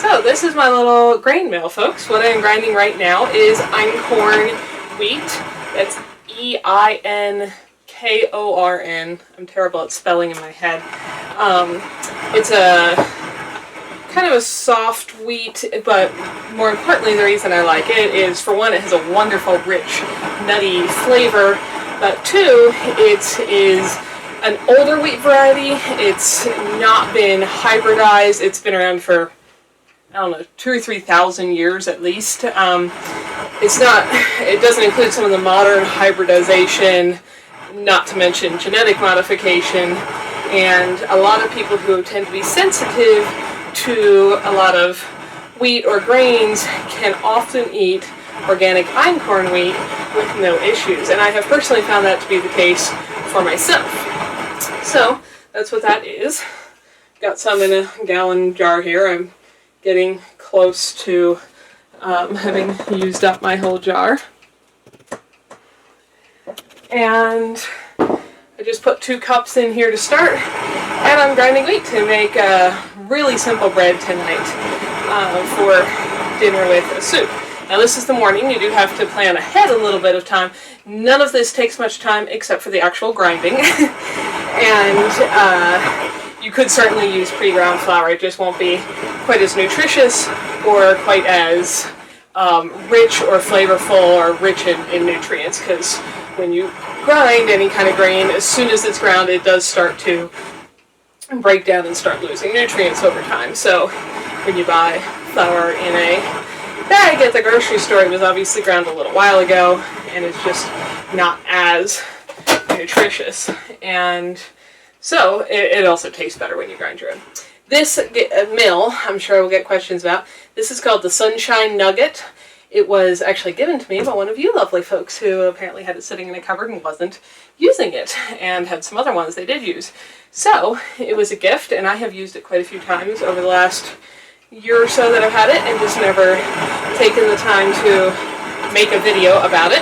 So this is my little grain mill, folks. What I'm grinding right now is einkorn wheat. That's E-I-N-K-O-R-N. I'm terrible at spelling in my head. It's a kind of a soft wheat, but more importantly, the reason I like it is, for one, it has a wonderful, rich, nutty flavor, but two, it is an older wheat variety. It's not been hybridized. It's been around for, I don't know, 2,000 or 3,000 years at least. It doesn't include some of the modern hybridization, not to mention genetic modification, and a lot of people who tend to be sensitive to a lot of wheat or grains can often eat organic einkorn wheat with no issues, and I have personally found that to be the case for myself. So that's what that is. Got some in a gallon jar here. I'm getting close to having used up my whole jar. And I just put 2 cups in here to start, and I'm grinding wheat to make a really simple bread tonight for dinner with a soup. Now this is the morning. You do have to plan ahead a little bit of time. None of this takes much time except for the actual grinding. And you could certainly use pre-ground flour. It just won't be quite as nutritious or quite as rich or flavorful or rich in nutrients, because when you grind any kind of grain, as soon as it's ground, it does start to break down and start losing nutrients over time. So when you buy flour in a bag at the grocery store, it was obviously ground a little while ago, and it's just not as nutritious. And so it also tastes better when you grind your own. This mill, I'm sure we'll get questions about. This is called the Sunshine Nugget. It was actually given to me by one of you lovely folks who apparently had it sitting in a cupboard and wasn't using it, and had some other ones they did use. So it was a gift, and I have used it quite a few times over the last year or so that I've had it, and just never taken the time to make a video about it.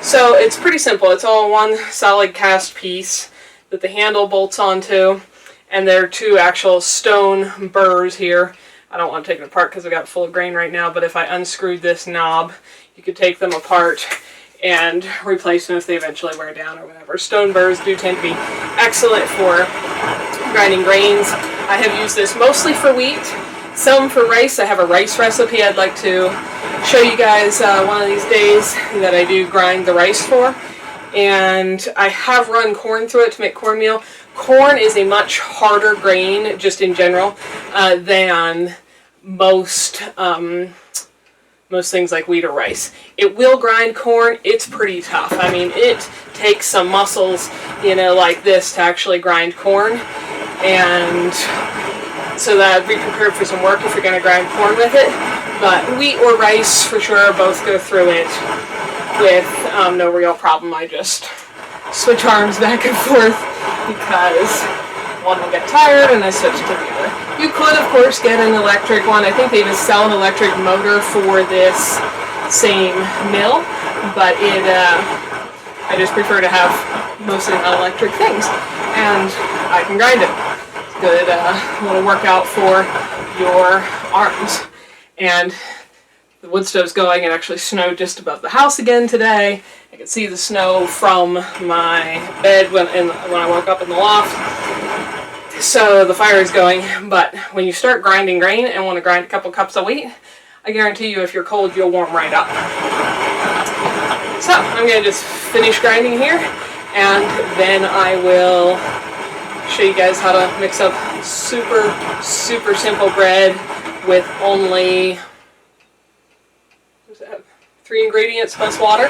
So it's pretty simple. It's all one solid cast piece that the handle bolts onto, and there are 2 actual stone burrs here. I don't want to take it apart because I've got it full of grain right now, but if I unscrewed this knob, you could take them apart and replace them if they eventually wear down or whatever. Stone burrs do tend to be excellent for grinding grains. I have used this mostly for wheat, some for rice. I have a rice recipe I'd like to show you guys one of these days that I do grind the rice for. And I have run corn through it to make cornmeal. Corn is a much harder grain, just in general, than most things like wheat or rice. It will grind corn. It's pretty tough. I mean, it takes some muscles, like this to actually grind corn. And so that be prepared for some work if you're going to grind corn with it. But wheat or rice, for sure, both go through it with no real problem. I just switch arms back and forth because one will get tired and I switch to the other. You could, of course, get an electric one. I think they even sell an electric motor for this same mill, but I just prefer to have mostly non-electric things, and I can grind it. It's good little workout for your arms. And the wood stove's going. It actually snowed just above the house again today. I could see the snow from my bed when I woke up in the loft. So the fire is going, but when you start grinding grain and want to grind a couple cups of wheat, I guarantee you if you're cold, you'll warm right up. So I'm going to just finish grinding here, and then I will show you guys how to mix up super, super simple bread with only 3 ingredients plus water.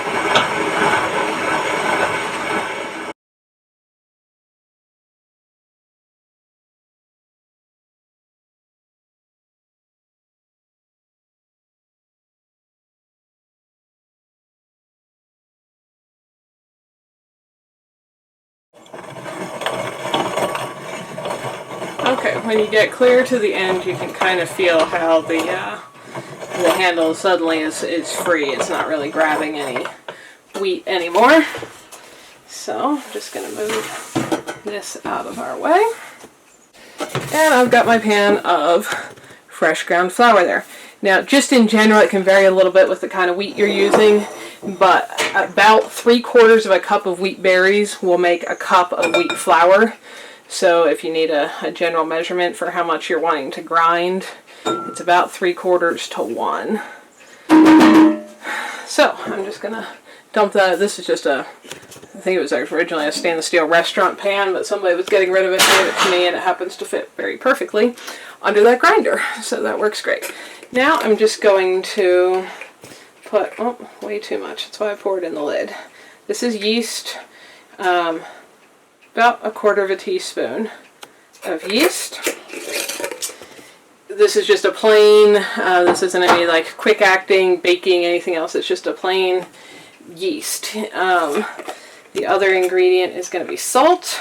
Okay, when you get clear to the end, you can kind of feel how the handle suddenly is free. It's not really grabbing any wheat anymore. So I'm just going to move this out of our way. And I've got my pan of fresh ground flour there. Now, just in general, it can vary a little bit with the kind of wheat you're using, but about 3/4 of a cup of wheat berries will make a cup of wheat flour. So if you need a general measurement for how much you're wanting to grind, it's about 3/4 to 1. So I'm just going to dump that. This is just I think it was originally a stainless steel restaurant pan, but somebody was getting rid of it, gave it to me, and it happens to fit very perfectly under that grinder. So that works great. Now I'm just going to put, oh, way too much. That's why I poured in the lid. This is yeast, about 1/4 teaspoon of yeast. This is just a plain, this isn't any like quick acting, baking, anything else. It's just a plain yeast. The other ingredient is going to be salt,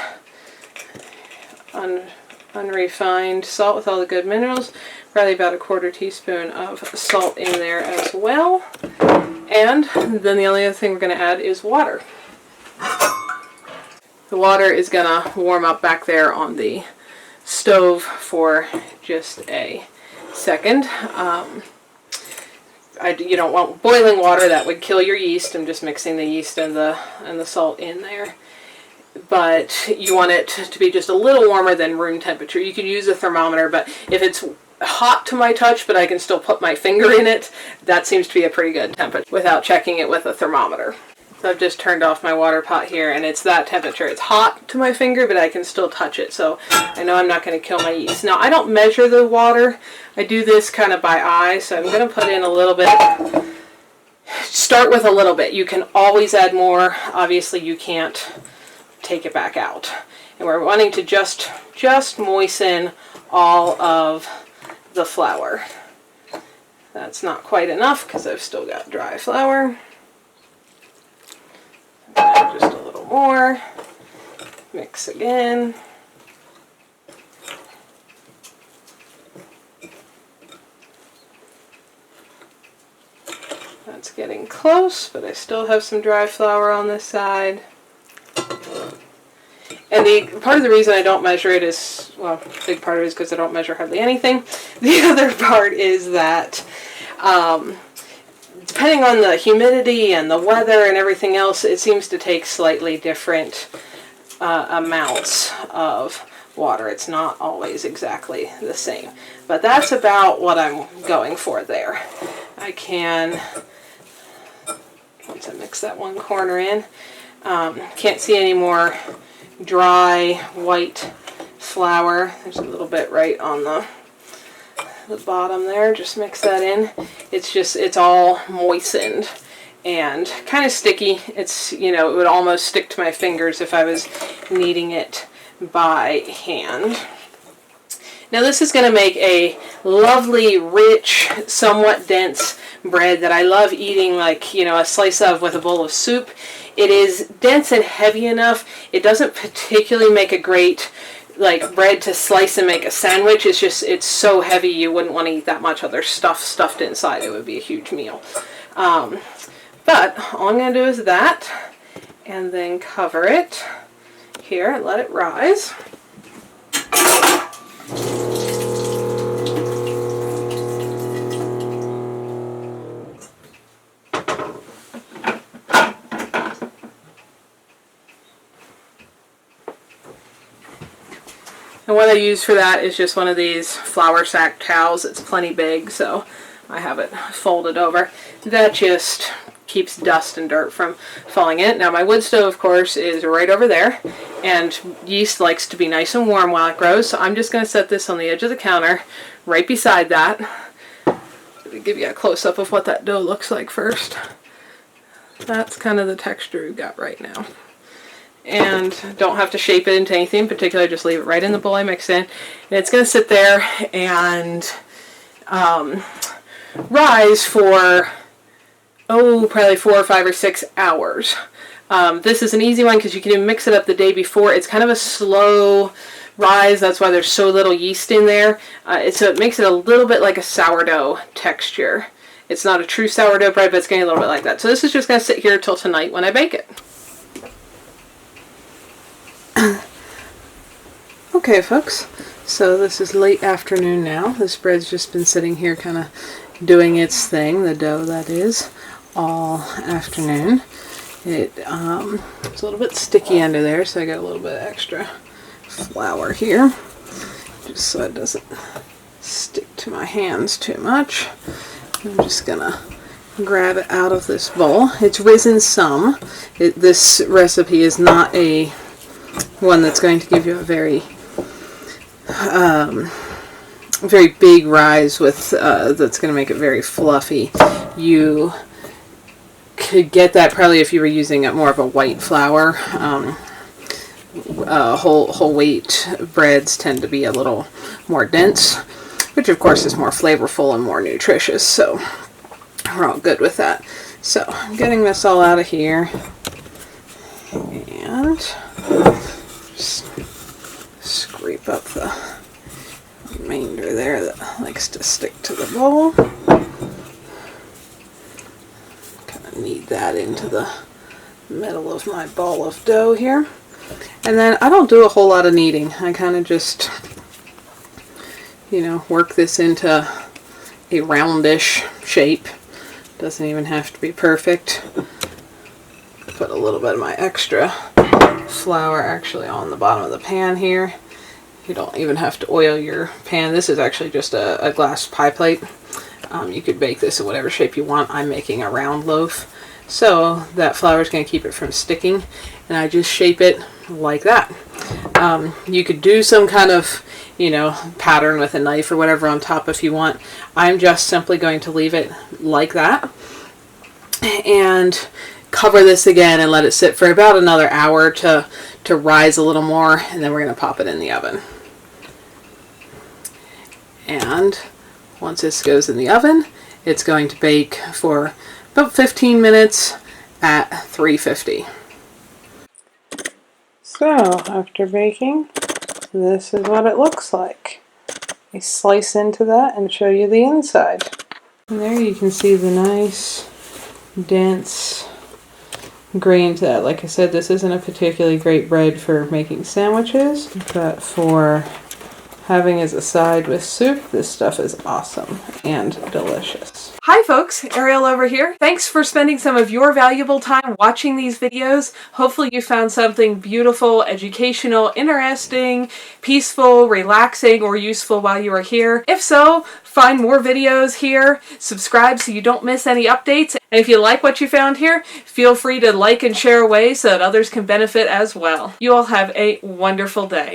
unrefined salt with all the good minerals. Probably about 1/4 teaspoon of salt in there as well. And then the only other thing we're going to add is water. The water is going to warm up back there on the stove for just a second. You don't want boiling water, that would kill your yeast. I'm just mixing the yeast and the salt in there. But you want it to be just a little warmer than room temperature. You can use a thermometer, but if it's hot to my touch, but I can still put my finger in it, that seems to be a pretty good temperature without checking it with a thermometer. So I've just turned off my water pot here, and it's that temperature. It's hot to my finger, but I can still touch it, so I know I'm not going to kill my yeast. Now, I don't measure the water. I do this kind of by eye, so I'm going to put in a little bit. Start with a little bit. You can always add more. Obviously, you can't take it back out. And we're wanting to just moisten all of the flour. That's not quite enough because I've still got dry flour. Just a little more. Mix again. That's getting close, but I still have some dry flour on this side. And part of the reason I don't measure it is, well, a big part of it is because I don't measure hardly anything. The other part is that depending on the humidity and the weather and everything else, it seems to take slightly different amounts of water. It's not always exactly the same. But that's about what I'm going for there. I can, once I mix that one corner in, can't see any more dry white flour. There's a little bit right on the bottom there. Just mix that in. It's all moistened and kind of sticky. It's, it would almost stick to my fingers if I was kneading it by hand. Now this is going to make a lovely, rich, somewhat dense bread that I love eating, like, a slice of with a bowl of soup. It is dense and heavy enough. It doesn't particularly make a great bread to slice and make a sandwich. It's so heavy you wouldn't want to eat that much other stuff stuffed inside. It would be a huge meal. But all I'm going to do is that, and then cover it here and let it rise. And what I use for that is just one of these flour sack towels. It's plenty big, so I have it folded over. That just keeps dust and dirt from falling in. Now my wood stove, of course, is right over there, and yeast likes to be nice and warm while it grows, so I'm just going to set this on the edge of the counter right beside that. Let me give you a close-up of what that dough looks like first. That's kind of the texture we've got right now. And don't have to shape it into anything in particular, just leave it right in the bowl I mix in. And it's going to sit there and rise for, probably 4 or 5 or 6 hours. This is an easy one because you can even mix it up the day before. It's kind of a slow rise, that's why there's so little yeast in there. So it makes it a little bit like a sourdough texture. It's not a true sourdough bread, but it's getting a little bit like that. So this is just going to sit here till tonight when I bake it. Okay, folks, So this is late afternoon now. This bread's just been sitting here kind of doing its thing, the dough that is, all afternoon. It's a little bit sticky under there, so I got a little bit extra flour here, just so it doesn't stick to my hands too much. I'm just gonna grab it out of this bowl. It's risen some. This recipe is not a one that's going to give you a very very big rise with that's going to make it very fluffy. You could get that probably if you were using more of a white flour. Whole wheat breads tend to be a little more dense, which of course is more flavorful and more nutritious, so we're all good with that. So I'm getting this all out of here and just scrape up the remainder there that likes to stick to the bowl. Kind of knead that into the middle of my ball of dough here. And then I don't do a whole lot of kneading. I kind of just, work this into a roundish shape. Doesn't even have to be perfect. Put a little bit of my extra flour actually on the bottom of the pan here. You don't even have to oil your pan. This is actually just a glass pie plate. You could bake this in whatever shape you want. I'm making a round loaf, so that flour is going to keep it from sticking, and I just shape it like that. You could do some kind of pattern with a knife or whatever on top if you want. I'm just simply going to leave it like that and cover this again and let it sit for about another hour to rise a little more, and then we're going to pop it in the oven. And once this goes in the oven, it's going to bake for about 15 minutes at 350. So after baking, this is what it looks like. I slice into that and show you the inside. And there you can see the nice, dense grain to that. Like I said, this isn't a particularly great bread for making sandwiches, but for having as a side with soup, this stuff is awesome and delicious. Hi folks, Ariel over here. Thanks for spending some of your valuable time watching these videos. Hopefully you found something beautiful, educational, interesting, peaceful, relaxing, or useful while you were here. If so, find more videos here, subscribe so you don't miss any updates, and if you like what you found here, feel free to like and share away so that others can benefit as well. You all have a wonderful day.